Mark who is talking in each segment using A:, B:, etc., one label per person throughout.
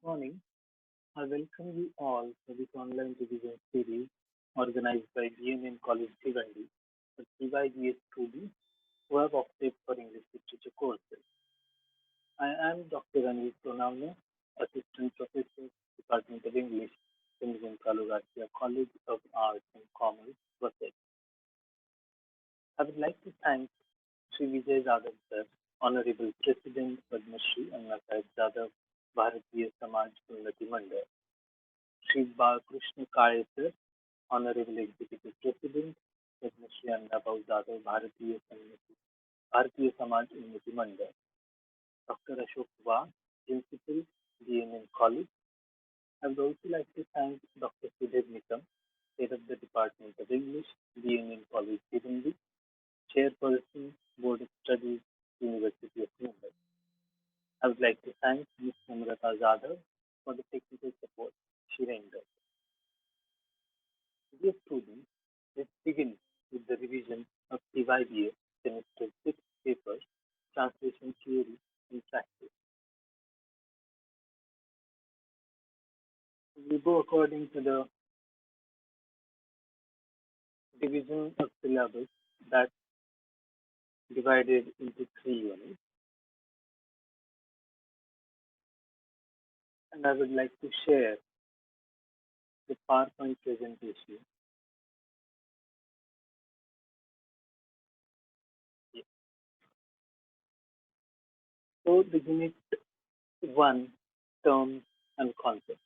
A: morning. I welcome you all to this online revision series organized by B.N.N.College Bhiwandi for TYBA students who have opted for English literature courses. I am Dr. Anil Sonamne, Assistant Professor, Department of English, Linguistic College of Arts and Commerce, Vasai. I would like to thank Sri Vijay Jadhav sir, Honorable President Padma Shri Annasaheb Jadhav Bharatiya Samaj Unnati Mandal, Sri Balakrishna Kale sir, Honorable Executive President, Padma Shri Annabhau Jadhav Bharatiya Samaj Unnati Mandal, Dr. Ashok Vaz, Principal, B.N.N. College. I would also like to thank Dr. Sudhir Nikam, Head of the Department of English, B.N.N. College, Bhiwandi, Chairperson, Board of Studies, University of Mumbai. I would like to thank Ms. Namrata Jadhav for the technical support she rendered. Dear students, let's begin with the revision of TYBA Semester 6 paper, Translation Theory and Practice. We go according to the division of syllabus that's divided into 3 units. And I would like to share the PowerPoint presentation. Yes. So the unit 1, terms and concepts.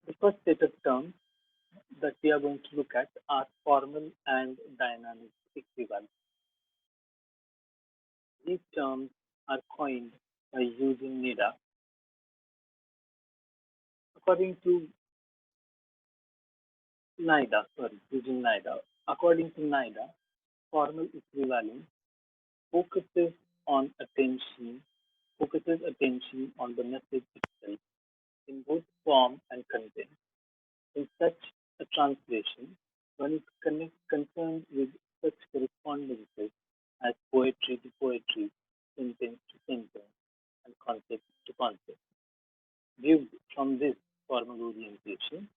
A: The first set of terms that we are going to look at are formal and dynamic equivalents. These terms are coined by using NIDA. According to According to NIDA, formal equivalence focuses on focuses attention on the message itself in both form and content. In such a translation, one is concerned with such correspondences as poetry to poetry, sentence to sentence, and concept to concept. Viewed from this formal orientation,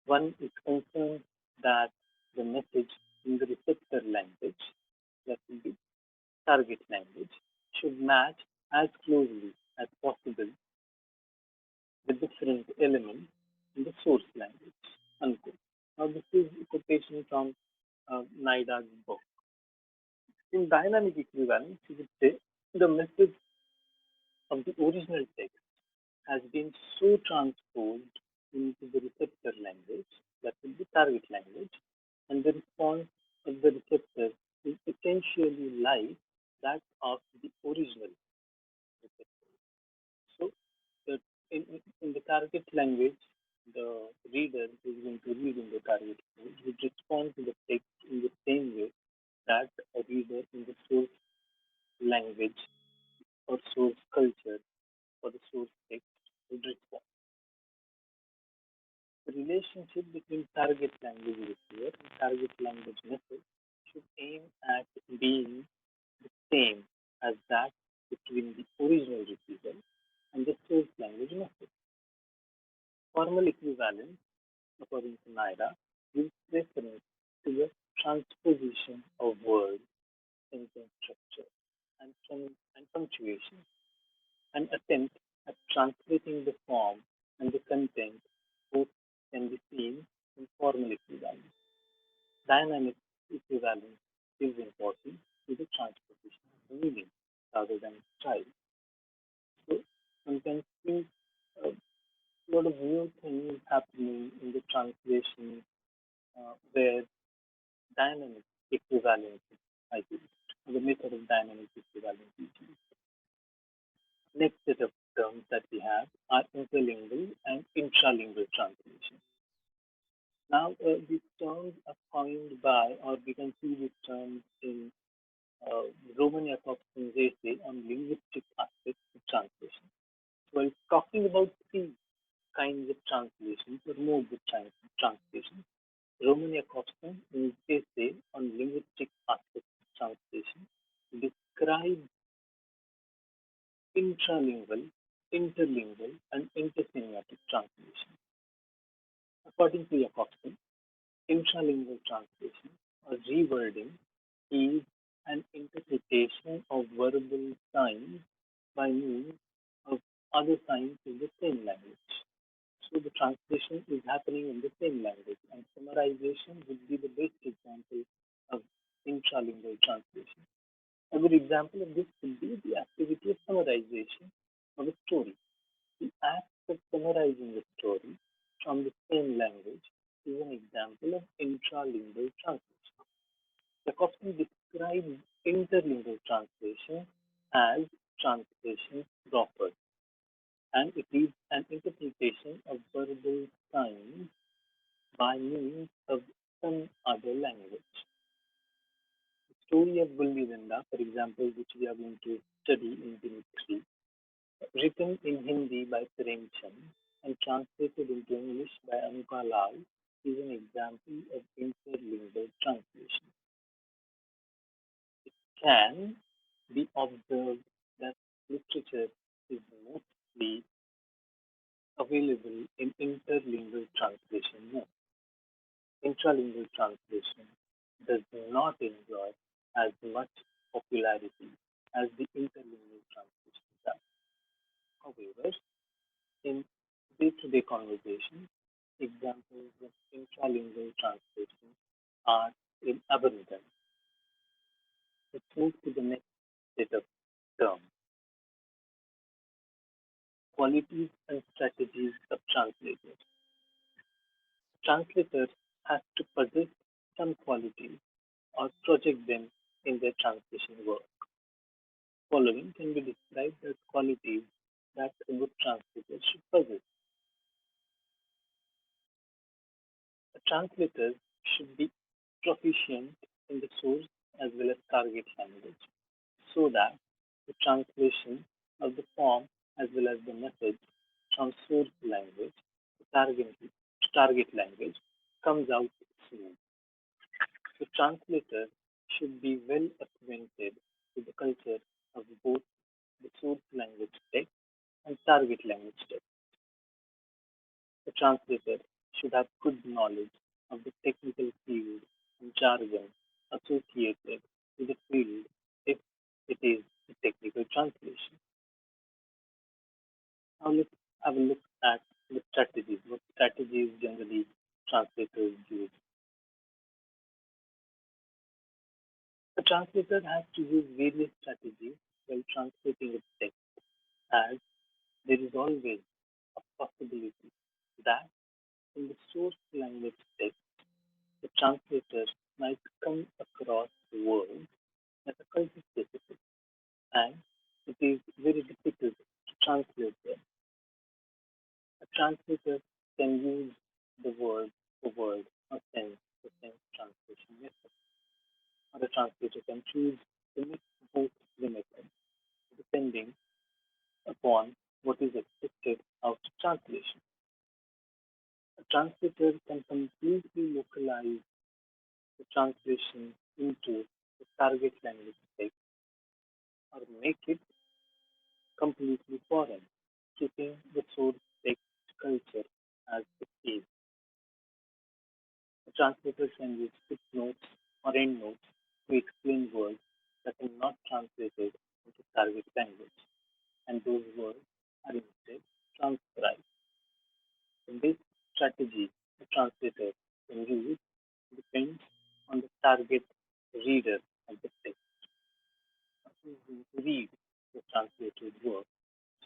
A: one is concerned that the message in the receptor language, that will be target language, should match as closely as possible the different elements in the source language. Unquote. Now, this is a quotation from Naida's book. In dynamic equivalence, you would say the message of the original text has been so transposed into the receptor language, that will be target language, and the response of the receptor is essentially like that of the original receptor. So, the, in the target language, the reader who is going to read in the target language would respond to the text in the same way that a reader in the source language or source culture or the source text would respond. The relationship between target language receiver and target language method should aim at being the same as that between the original receiver and the source language method. Formal equivalence, according to NIDA, gives preference to the transposition of words, sentence structure, and punctuation, an attempt at translating the form and the content both can be seen in formal equivalence. Dynamic equivalence is important to the transposition of the meaning rather than style. So one can see a lot of new things happening in the translation where dynamic equivalence is used. The method of dynamic equivalence is used. Next set of terms that we have are interlingual and intralingual translation. Now, these terms are coined by, or we can see these terms in Roman Jakobson's essay on linguistic aspects of translation. So, while talking about three kinds of translations or modes of translation, Roman Jakobson, in his essay on linguistic aspects of translation, describes intralingual, interlingual, and intersemiotic translation. According to Yakofsky, intralingual translation or rewording is an interpretation of verbal signs by means of other signs in the same language. So the translation is happening in the same language, and summarization would be the best example of intralingual translation. A good example of this could be the activity of summarization of a story. The act of summarizing a story from the same language is an example of intralingual translation. Tchaikovsky describes interlingual translation as translation proper, and it is an interpretation of verbal signs by means of some other language. The story of Gulli, for example, which we are going to study in Unit 3, written in Hindi by Premchand and translated into English by Anuka Lal, is an example of interlingual translation. It can be observed that literature is mostly available in interlingual translation mode. Intralingual translation does not enjoy as much popularity as the interlingual translation does. However, in day-to-day conversation, examples of intralingual translation are in abundance. Let's move to the next set of terms. Qualities and strategies of translators. Translators have to possess some qualities or project them in their translation work. Following can be described as qualities that a good translator should possess. A translator should be proficient in the source as well as target language so that the translation of the form as well as the message from source language to target language comes out smooth. The translator should be well acquainted with the culture of both the source language text and target language text. The translator should have good knowledge of the technical field and jargon associated with the field if it is a technical translation. Now let's have a look at the strategies. What strategies generally translators use? The translator has to use various strategies while translating a text, as there is always a possibility that in the source language text, the translator might come across words that are culture specific, and it is very difficult to translate them. A translator can use the word for word or sense for sense translation method, or a translator can choose to mix both the methods depending upon what is expected out of translation. A translator can completely localize the translation into the target language text or make it completely foreign, keeping the source text culture as it is. The translator can use footnotes or endnotes to explain words that are not translated into target language, and those words are instead transcribed. This strategy the translator can use depends on the target reader of the text, who is going to read the translated work.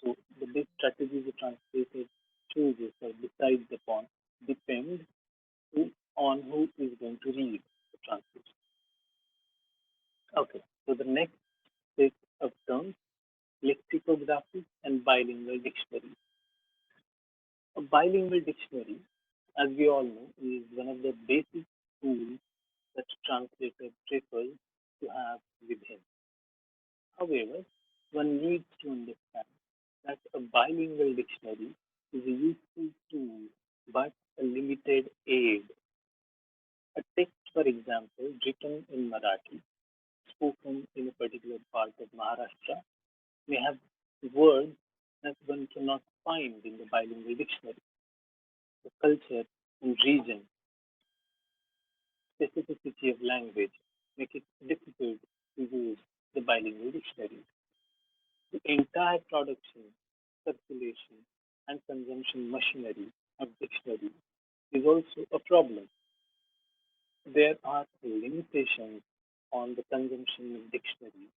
A: So the best strategy the translator chooses or decides upon depends on who is going to read the translation. Okay, so the next set of terms, lexicography and bilingual dictionary. A bilingual dictionary, as we all know, is one of the basic tools that a translator prefers to have with him. However, one needs to understand that a bilingual dictionary is a useful tool but a limited aid. A text, for example, written in Marathi, spoken in a particular part of Maharashtra, may have Words that one cannot find in the bilingual dictionary. The culture and region specificity of language make it difficult to use the bilingual dictionary. The entire production, circulation, and consumption machinery of dictionary is also a problem. There are limitations on the consumption of dictionary.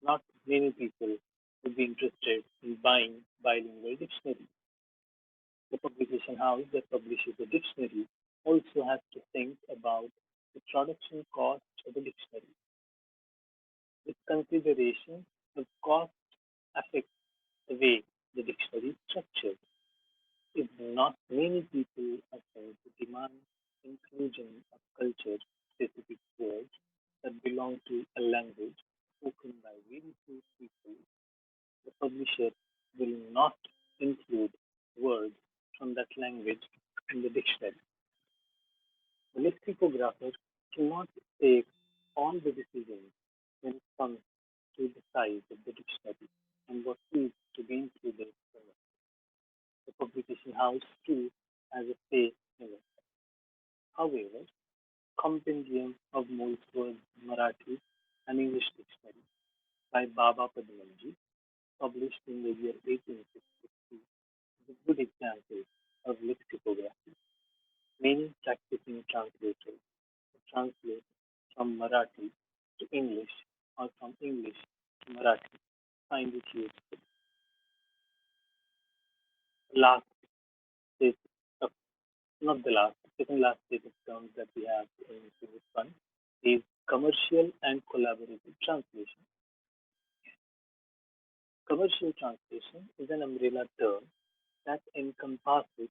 A: Not many people would be interested in buying bilingual dictionary. The publication house that publishes the dictionary also has to think about the production cost of the dictionary. This consideration of cost affects the way the dictionary is structured. If not many people are going to demand inclusion of culture-specific words that belong to a language spoken by very few people, the publisher will not include words from that language in the dictionary. The lexicographer cannot take all the decisions when it comes to the size of the dictionary and what needs to be included in it. The publication house too has a say in it. However, Compendium of Molesworth Marathi and English Dictionary by Baba Padmanji, published in the year 1863, is a good example of lexicography. Many practicing translators translate from Marathi to English or from English to Marathi find it useful. Last is not the last, the second last set of terms that we have in this one is commercial and collaborative translation. Commercial translation is an umbrella term that encompasses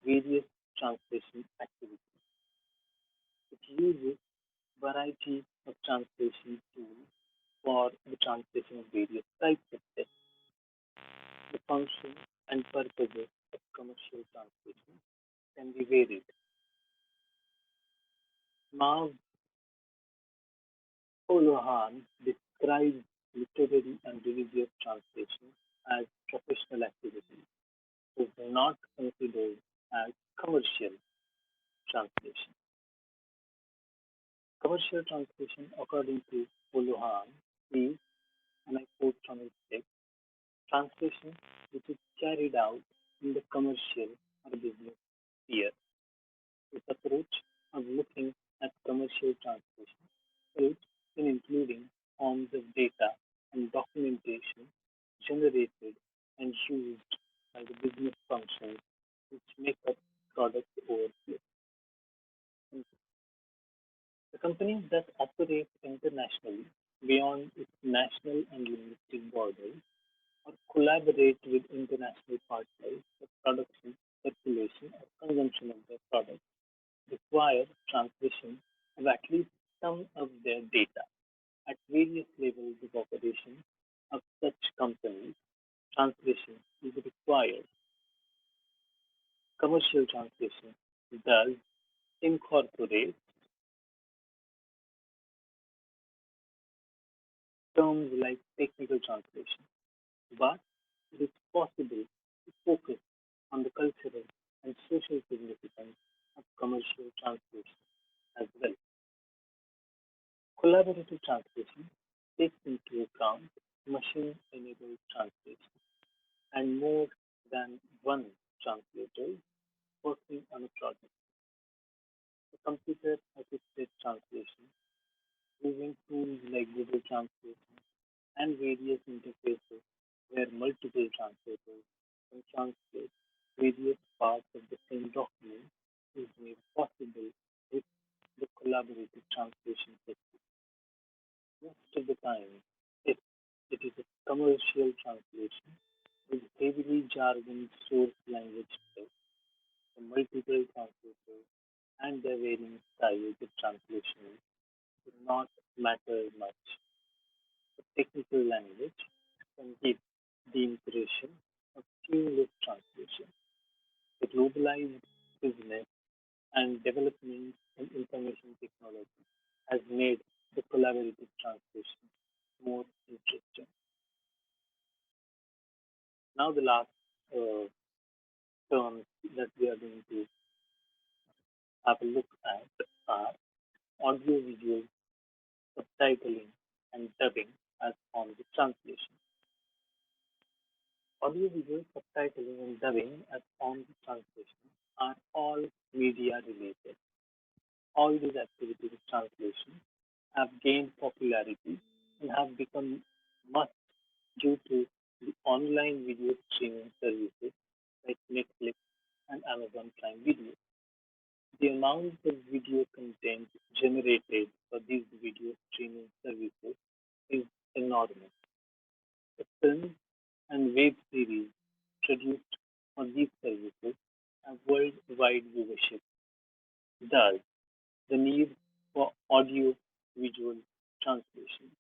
A: various translation activities. It uses variety of translation tools for the translation of various types of text. The function and purposes of commercial translation can be varied. Marv Olohan describes literary and religious translation as professional activity. It is not considered as commercial translation. Commercial translation, according to Olohan, is, and I quote from his text, translation which is carried out in the commercial or business sphere. This approach of looking at commercial translation helps in including forms of data and documentation generated and used by the business functions which make up product overflow. The companies that operate internationally beyond its national and linguistic borders or collaborate with international partners for production, circulation, or consumption of their products require transmission of at least some of their data. At various levels of operation of such companies, translation is required. Commercial translation does incorporate terms like technical translation, but it is possible to focus on the cultural and social significance of commercial translation as well. Collaborative translation takes into account machine-enabled translation and more than one translator working on a project. The computer-assisted translation using tools like Google Translation and various interfaces where multiple translators can translate various parts of the same document is made possible with the collaborative translation technique. Most of the time, if it is a commercial translation with heavily jargon source language text, the multiple translators and their varying styles of translation do not matter much. The technical language can give the impression of seamless translation. The globalized business and development in information technology has made the collaborative translation more interesting. Now, the last uh, terms that we are going to have a look at are audio-visual subtitling and dubbing as forms of translation. Audio-visual subtitling and dubbing as forms of translation are all media related. All these activities of translation have gained popularity and have become must due to the online video streaming services like Netflix and Amazon Prime Video. The amount of video content generated for these video streaming services is enormous. The films and web series produced on these services have worldwide viewership. Thus, the need for audio visual translation,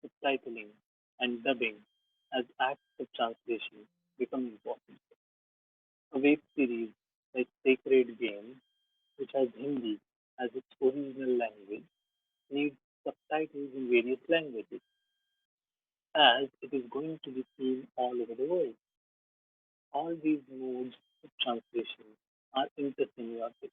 A: subtitling, and dubbing as acts of translation become important. A web series like Sacred Game, which has Hindi as its original language, needs subtitles in various languages as it is going to be seen all over the world. All these modes of translation are intersemiotic.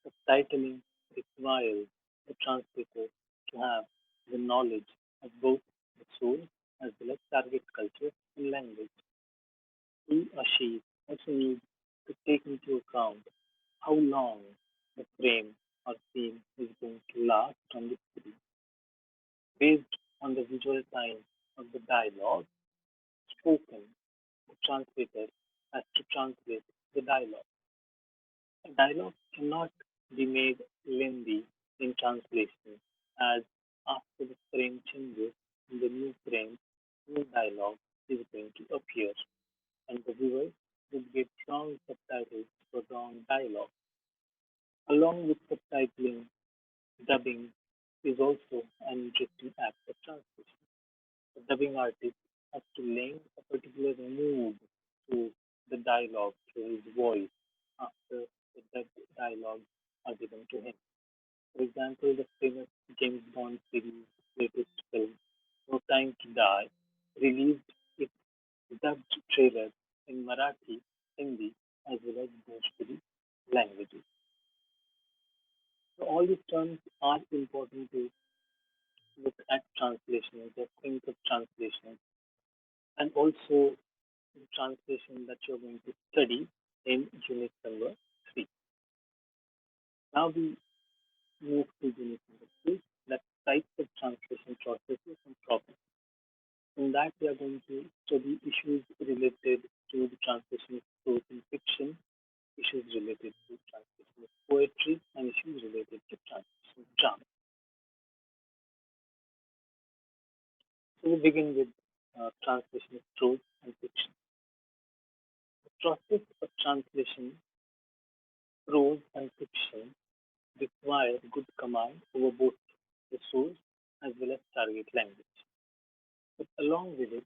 A: Subtitling requires the translator to have the knowledge of both the source as well as target culture and language. He or she also needs to take into account how long the frame or scene is going to last on the screen. Based on the visual time of the dialogue spoken, the translator has to translate the dialogue. A dialogue cannot be made lengthy in translation as after the frame changes in the new frame, new dialogue is going to appear and the viewer will get strong subtitles for long dialogue. Along with subtitling, dubbing is also an interesting act of translation. The dubbing artist has to lend a particular mood to the dialogue through his voice after the dubbed dialogues are given to him. For example, the famous James Bond series latest film, No Time to Die, released its dubbed trailer in Marathi, Hindi, as well as Bhojpuri languages. So all these terms are important to look at translation, just think of translation, and also the translation that you're going to study in unit number 3. Now we move to unit number 2, that types of translation processes and problems. In that, we are going to study issues related to the translation of prose and fiction, issues related to translation of poetry, and issues related to translation of drama. So we begin with translation of prose and fiction. The process of translation, prose and fiction require good command over both the source as well as target language. But along with it,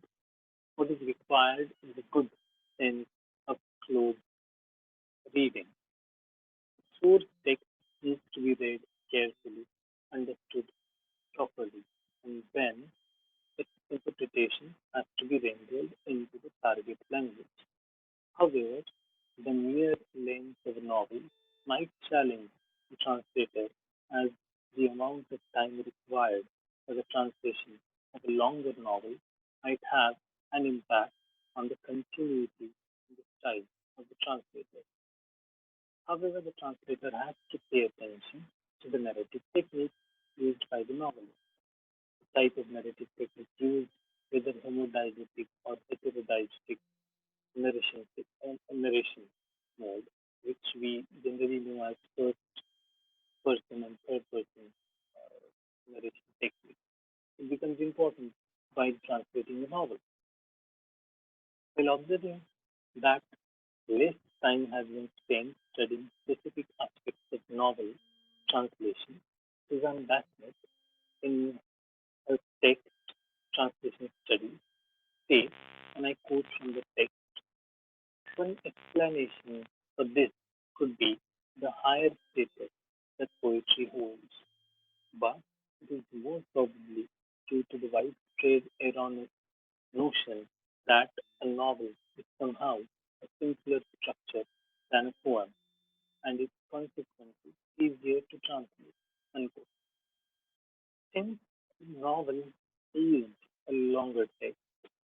A: what is required is a good sense of close reading. Source text needs to be read carefully, understood properly, and then its interpretation has to be rendered into the target language. However, the mere length of a novel might challenge the translator as the amount of time required for the translation of a longer novel might have an impact on the continuity and the style of the translator. However, the translator has to pay attention to the narrative technique used by the novelist, the type of narrative technique used, whether homodidactic or heterodidactic narration mode, which we generally know as first person and third person narration technique. It becomes important while translating a novel. While observing that less time has been spent studying specific aspects of novel translation, Suzanne Bassett, in her text translation study, says, and I quote from the text, one explanation for this could be the higher status that poetry holds, but it is more probably due to the widespread erroneous notion that a novel is somehow a simpler structure than a poem and is consequently easier to translate. Unquote. Since novel is a longer text,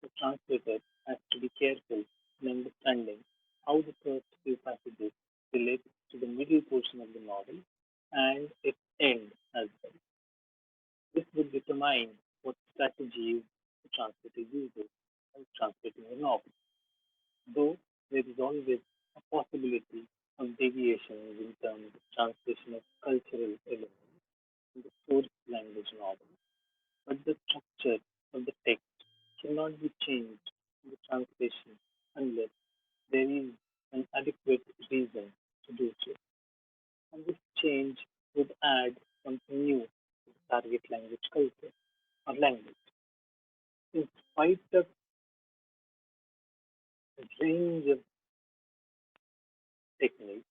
A: the translator has to be careful in understanding how the first few passages relate to the middle portion of the novel and its end as well. This would determine what strategies the translator uses while translating a novel, though there is always a possibility of deviations in terms of translation of cultural elements in the source language novel. But the structure of the text cannot be changed in the translation unless there is an adequate reason to do so. And this change would add something new to the target language culture or language. In spite of the range of techniques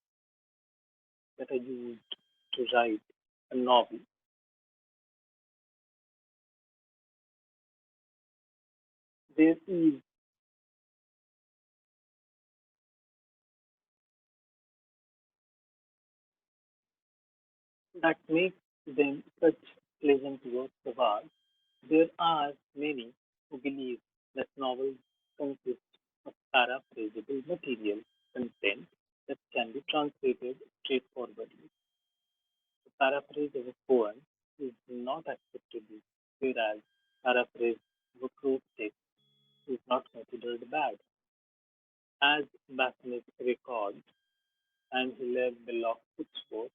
A: that are used to write a novel, there is that makes them such pleasant works of art. There are many who believe that novels consist of paraphrasable material content that can be translated straightforwardly. The paraphrase of a poem is not acceptable, whereas paraphrase of a prose text is not considered bad. As Bassett records, and Hilaire Belloc puts forth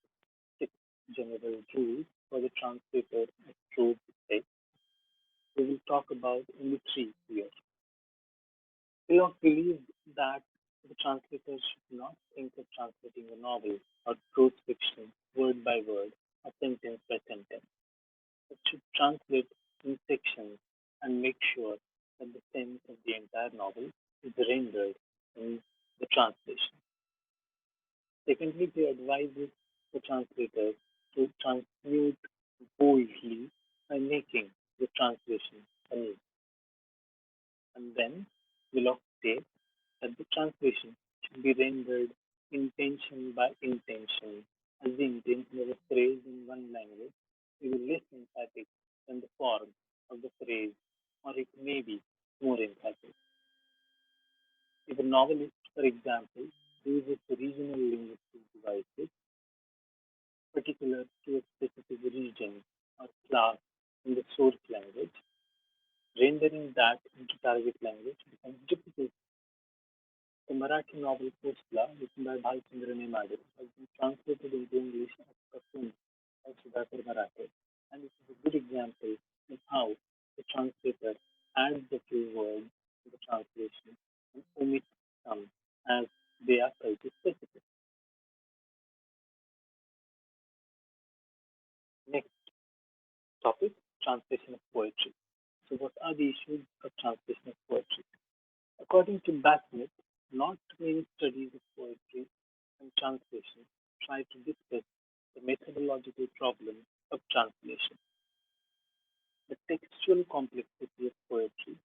A: six general rules for the translator of prose text, we will talk about only three here. Belloc believes that the translator should not think of translating a novel or prose fiction word by word or sentence by sentence. It should translate in sections and make sure that the sense of the entire novel is rendered in the translation. Secondly, he advises the translator to transmute boldly by making the translation anew. And then Willock states that the translation should be rendered intention by intention, as the intention of a phrase in one language is less emphatic than the form of the phrase, or it may be more emphatic. If a novelist, for example, uses regional linguistic devices particular to a specific region or class in the source language, rendering that into target language becomes difficult. The Marathi novel Postla, written by Bhalchandra Nemade, has been translated into English as Cocoon by Sudhakar Marathe, and it is a good example of how the translator adds a few words to the translation and omits some as they are culture specific. Next topic, translation of poetry. So what are the issues of translation of poetry? According to Bassett, not many studies of poetry and translation try to discuss the methodological problem of translation. The textual complexity of poetry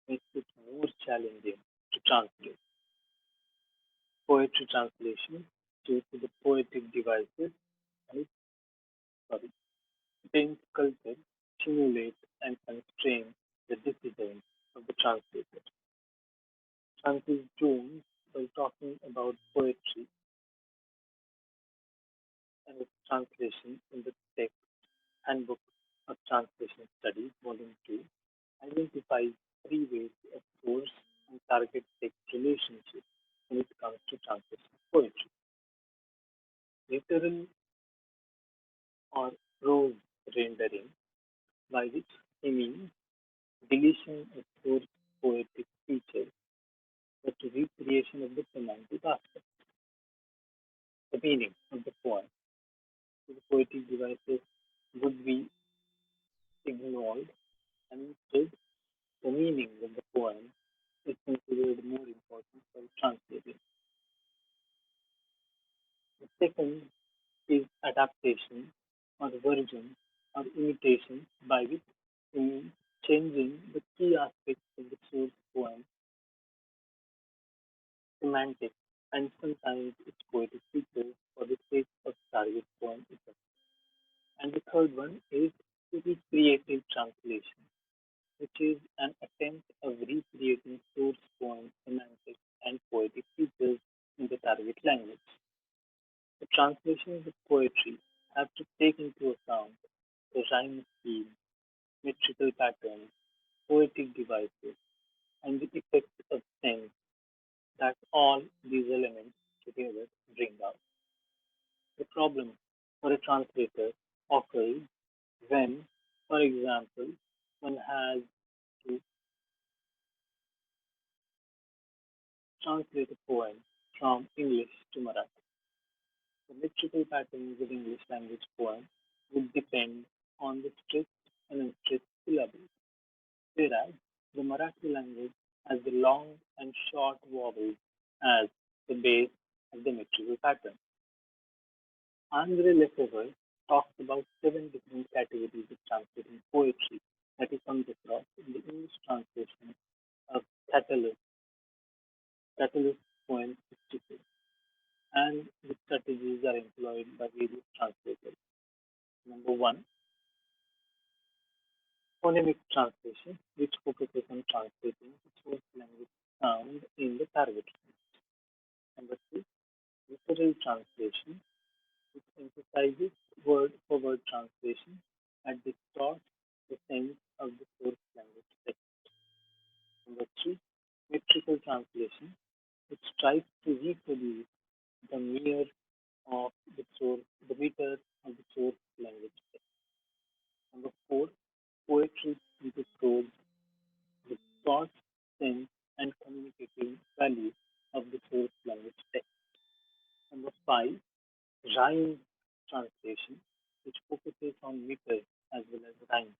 A: makes it more challenging to translate. Poetry translation due to the poetic devices and sorry, contains culture, stimulate and constrain the decisions of the translator. Francis Jones, while talking about poetry and its translation in the text Handbook of Translation Studies, Volume 2, identifies three ways of source and target text relationship when it comes to translation of poetry. Literal or prose rendering, by which he means deletion of source poetic features but recreation of the semantic aspect, the meaning of the poem. So the poetic devices would be ignored and instead the meaning of the poem is considered more important for translating. The second is adaptation or version or imitation by which we mean changing the key aspects of the source poem semantic, and sometimes it's poetic features for the sake of target poem effect. And the third one is to be creative translation, which is an attempt of recreating source poem semantics and poetic features in the target language. The translations of poetry have to take into account the rhyme scheme, metrical patterns, poetic devices, and the effects of sense that all these elements together bring out. The problem for a translator occurs when, for example, one has to translate a poem from English to Marathi. The metrical patterns of English language poem would depend on the stressed and unstressed syllables, whereas the Marathi language has the long and short vowels as the base of the metrical pattern. Andre Lefebvre talks about seven different categories of translating poetry that he comes across in the English translation of Catullus poem 66, and the strategies are employed by various translators. Number one, phonemic translation, which focuses on translating the source language sound in the target language. Number two, literal translation, which emphasizes word for word translation and distorts the sense of the source language text. Number three, metrical translation, which tries to reproduce the mere of the meter of the source language text. Number four, poetry into prose, with thought, sense, and communicating value of the source language text. Number five, rhyme translation, which focuses on meter as well as rhyme.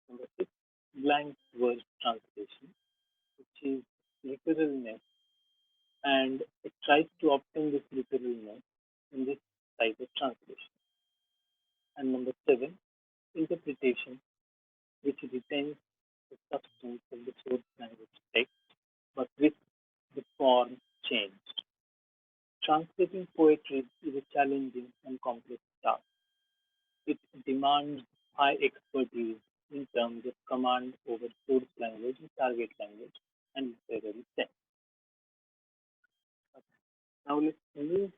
A: Number six, blank verse translation, which is literalness, and it tries to obtain this literalness in this type of translation. And number seven, interpretation, which retains the substance of the source language text but with the form changed. Translating poetry is a challenging and complex task. It demands high expertise in terms of command over source language and target language and literary sense. Now let's move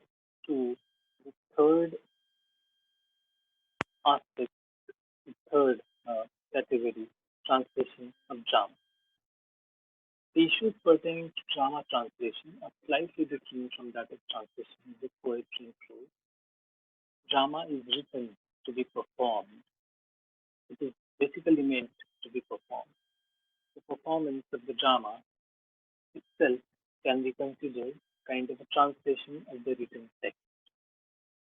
A: to the third aspect, the third category, translation of drama. The issues pertaining to drama translation are slightly different from that of translation with poetry and prose. Drama is written to be performed. It is basically meant to be performed. The performance of the drama itself can be considered kind of a translation of the written text.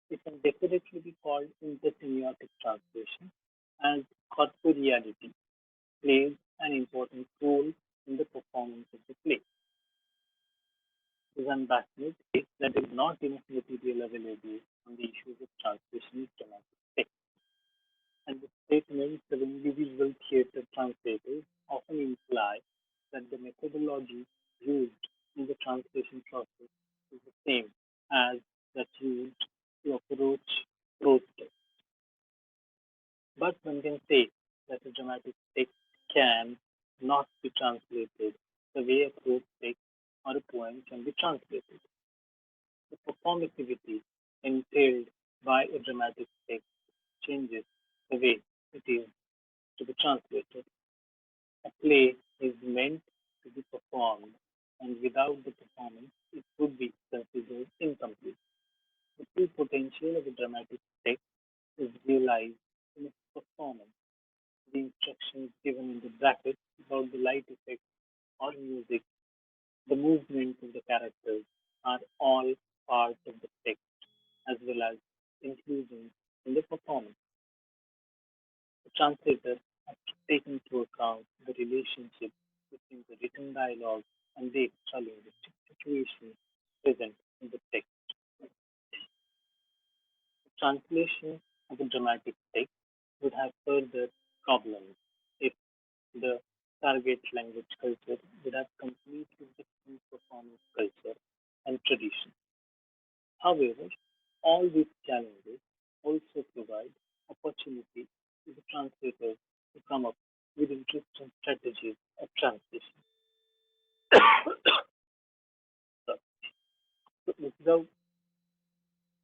A: It can definitely be called intersemiotic translation, as corporeality plays an important role in the performance of the play. Is unvaccinated is that there is not enough material available on the issues of translation of dramatic text, and the statements of individual theatre translators often imply that the methodology used in the translation process is the same as that used to approach prose text. But one can say that a dramatic text can not be translated the way a prose text or a poem can be translated. The performativity entailed by a dramatic text changes the way it is to be translated. A play is meant to be performed, and without the performance, it would be considered incomplete. The full potential of a dramatic text is realized in its performance. The instructions given in the brackets about the light effect or music, the movement of the characters are all part of the text as well as inclusions in the performance. The translator has to take into account the relationship between the written dialogue and the extra-linguistic situations present in the text. The translation of a dramatic text would have further problems if the target language culture would have completely different performance However, all these challenges also provide opportunity to the translators to come up with interesting strategies of translation. So, without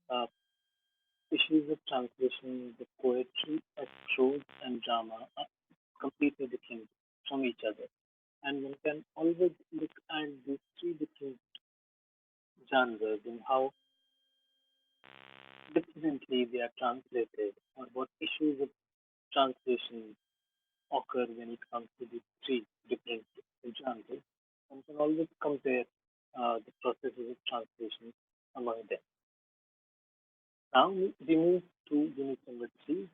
A: uh, issues of translation, the poetry of prose and drama are completely different from each other. And one can always look at these three different genres and how differently they are translated or what issues of translation occur when it comes to these three different genres. One can always compare the processes of translation among them. Now we move to unit number three,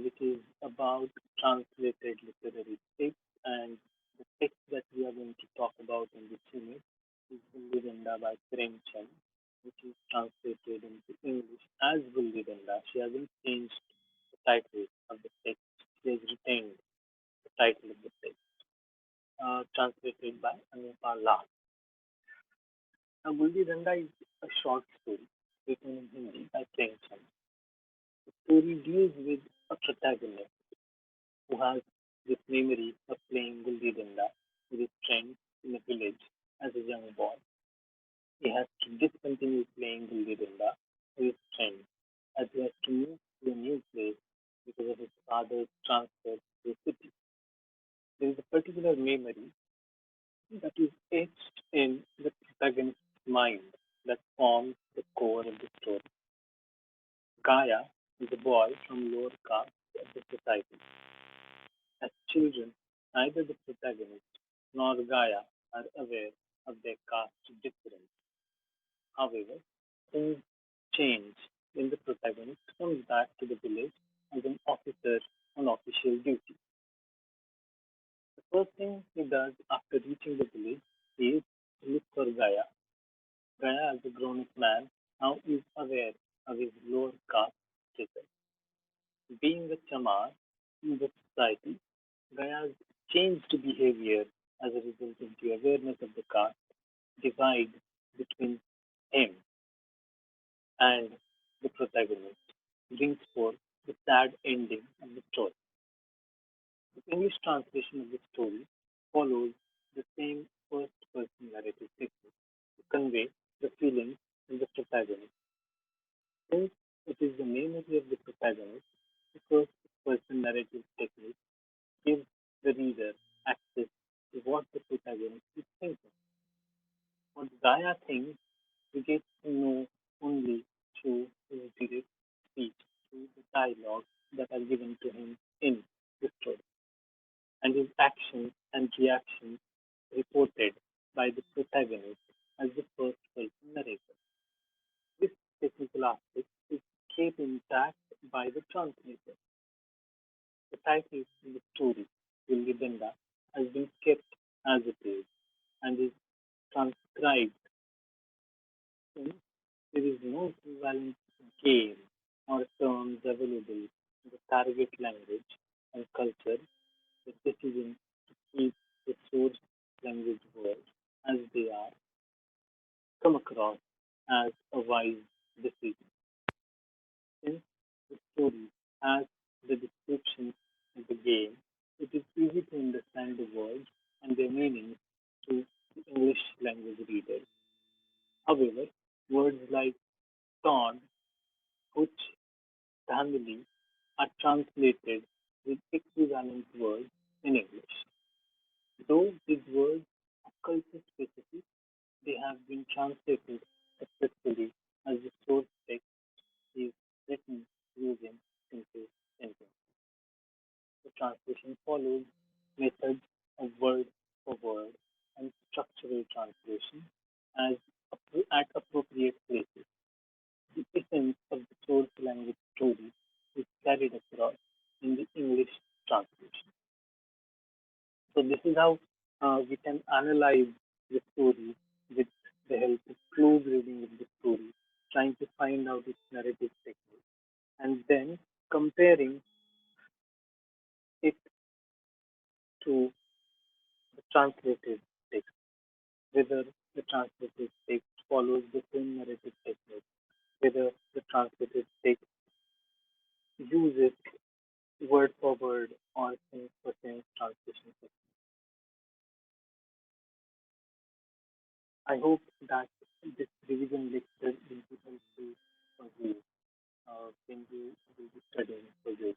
A: which is about translated literary text. And the text that we are going to talk about in this unit is Bullivenda by Premchand, which is translated into English as Bullivenda. She hasn't changed the title of the text. She has retained the title of the text, translated by Anupa Lal. Now, Bullivenda is a short story written in Hindi by Premchand. The story deals with a protagonist who has this memory of playing gulli danda with his friends in a village as a young boy. He has to discontinue playing gulli danda with his friends as he has to move to a new place because of his father's transfer to a city. There is a particular memory that is etched in the protagonist's mind that forms the core of the story. Gaya is a boy from lower caste of the society. As children, neither the protagonist nor Gaia are aware of their caste difference. However, things change when the protagonist comes back to the village as an officer on official duty. The first thing he does after reaching the village is to look for Gaia. Gaia, as a grown up man, now is aware of his lower caste status. Being a chamar in the society, Gaya's changed behavior as a result of the awareness of the caste divide between him and the protagonist brings forth the sad ending of the story. The English translation of the story follows the same first person narrative technique to convey the feelings of the protagonist. Since it is the memory of the protagonist, the first person narrative technique gives the reader access to what the protagonist is thinking. What Gaia thinks we get to know only through his direct speech, through the dialogue that are given to him in the story, and his actions and reactions reported by the protagonist as the first person narrator. This technical aspect is kept intact by the translator. The title of the story, Villibenda, has been kept as it is and is transcribed since there is no equivalent game or terms available in the target language and culture. The decision to keep the source language words as they are come across as a wise decision. Since the story has the description of the game, it is easy to understand the words and their meanings to the English language readers. However, words like torn, which family are translated with equivalent words in English. Though these words are culture specific, they have been translated successfully as the source text is written using simple sentences. The translation follows methods of word for word and structural translation as at appropriate places. The essence of the source language story is carried across in the English translation. So this is how we can analyze the story with the help of close reading of the story, trying to find out its narrative technique, and then comparing it to the translated text, whether the translated text follows the same narrative technique whether the translated text uses word for word or sense for sense translation. I hope that this revision lecture will be helpful for you when you will be studying for this.